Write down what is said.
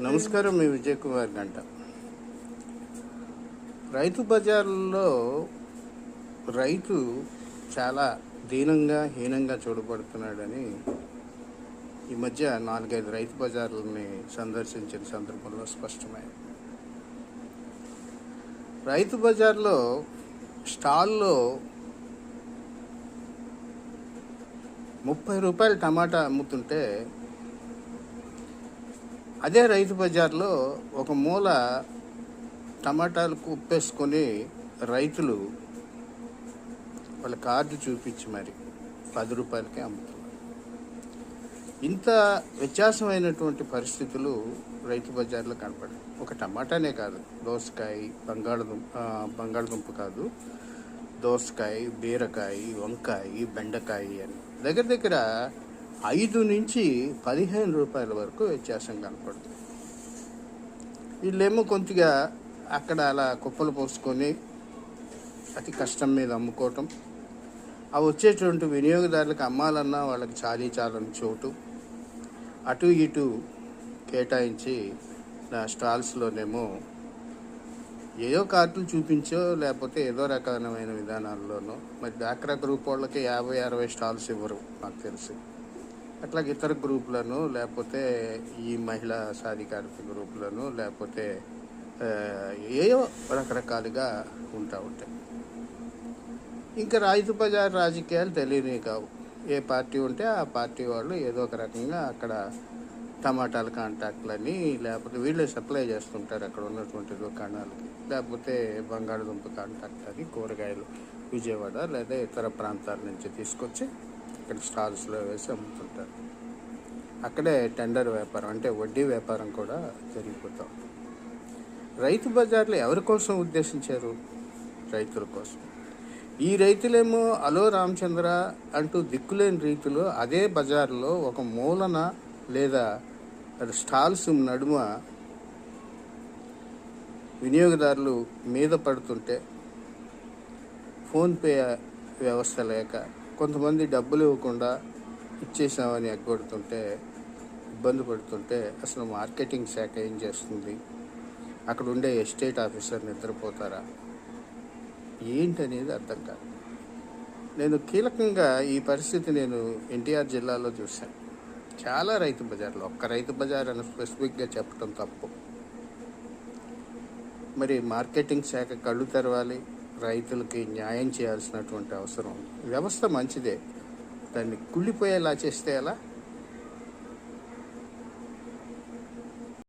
నమస్కారం. మీ విజయ్ కుమార్ గంట. రైతు బజార్లలో రైతు చాలా హీనంగా చూడబడుతున్నాడని ఈ మధ్య 4-5 రైతు బజార్లని సందర్శించిన సందర్భంలో స్పష్టమైంది. రైతు బజార్లో స్టాల్లో 30 రూపాయలు టమాటా అమ్ముతుంటే, అదే రైతు బజార్లో ఒక మూల టమాటాలు కుప్పేసుకొని రైతులు వాళ్ళ కార్డు చూపించి మరి 10 రూపాయలకే అమ్ముతున్నారు. ఇంత వ్యత్యాసమైనటువంటి పరిస్థితులు రైతు బజార్లో కనపడాయి. ఒక టమాటానే కాదు, దోసకాయ, బంగాళదుంప కాదు, దోసకాయ, బీరకాయ, వంకాయ, బెండకాయ అని దగ్గర 5 నుంచి 15 రూపాయల వరకు వ్యత్యాసం కనపడుతుంది. వీళ్ళేమో కొద్దిగా అక్కడ అలా కుప్పలు పోసుకొని అతి కష్టం మీద అమ్ముకోవటం, అవి వచ్చేటువంటి వినియోగదారులకు అమ్మాలన్నా వాళ్ళకి చాలని చోటు అటు ఇటు కేటాయించి నా స్టాల్స్లోనేమో ఏదో కార్డులు చూపించో లేకపోతే ఏదో రకమైన విధానాల్లోనో, మరి డాక్రా గ్రూప్ వాళ్ళకి 50-60 స్టాల్స్ ఇవ్వరు నాకు తెలిసి. అట్లాగే ఇతర గ్రూపులను, లేకపోతే ఈ మహిళా సాధికారత గ్రూపులను, లేకపోతే ఏయో రకరకాలుగా ఉంటాయి. ఇంకా రైతు బజార్ రాజకీయాలు తెలియనివి కావు. ఏ పార్టీ ఉంటే ఆ పార్టీ వాళ్ళు ఏదో ఒక రకంగా అక్కడ టమాటాల కాంటాక్ట్లని, లేకపోతే వీళ్ళే సప్లై చేస్తుంటారు అక్కడ ఉన్నటువంటి దుకాణాలకి, లేకపోతే బంగాళదుంప కాంటాక్ట్ అని కూరగాయలు విజయవాడ లేదా ఇతర ప్రాంతాల నుంచి తీసుకొచ్చి ఇక్కడ స్టాల్స్లో వేసి అమ్ముతుంటారు. అక్కడే టెండర్ వ్యాపారం అంటే వడ్డీ వ్యాపారం కూడా జరిగిపోతాం. రైతు బజార్లు ఎవరి కోసం ఉద్దేశించారు? రైతుల కోసం. ఈ రైతులేమో అలో రామచంద్ర అంటూ దిక్కులేని రీతిలో అదే బజార్లో ఒక మూలన లేదా స్టాల్స్ నడుమ వినియోగదారులు మీద పడుతుంటే, ఫోన్పే వ్యవస్థ లేక కొంతమంది డబ్బులు ఇవ్వకుండా ఇచ్చేసామని ఎగ్గొడుతుంటే, ఇబ్బంది పడుతుంటే అసలు మార్కెటింగ్ శాఖ ఏం చేస్తుంది? అక్కడ ఉండే ఎస్టేట్ ఆఫీసర్ నిద్రపోతారా? ఏంటనేది అర్థం కాదు. నేను కీలకంగా ఈ పరిస్థితి ఎన్టీఆర్ జిల్లాలో చూశాను. చాలా రైతు బజార్లు, ఒక్క రైతు బజార్ అని స్పెసిఫిక్గా చెప్పడం తప్పు. మరి మార్కెటింగ్ శాఖ కళ్ళు తెరవాలి, రైతులకి న్యాయం చేయాల్సినటువంటి అవసరం. వ్యవస్థ మంచిదే, దాన్ని కుళ్ళిపోయేలా చేస్తే ఎలా?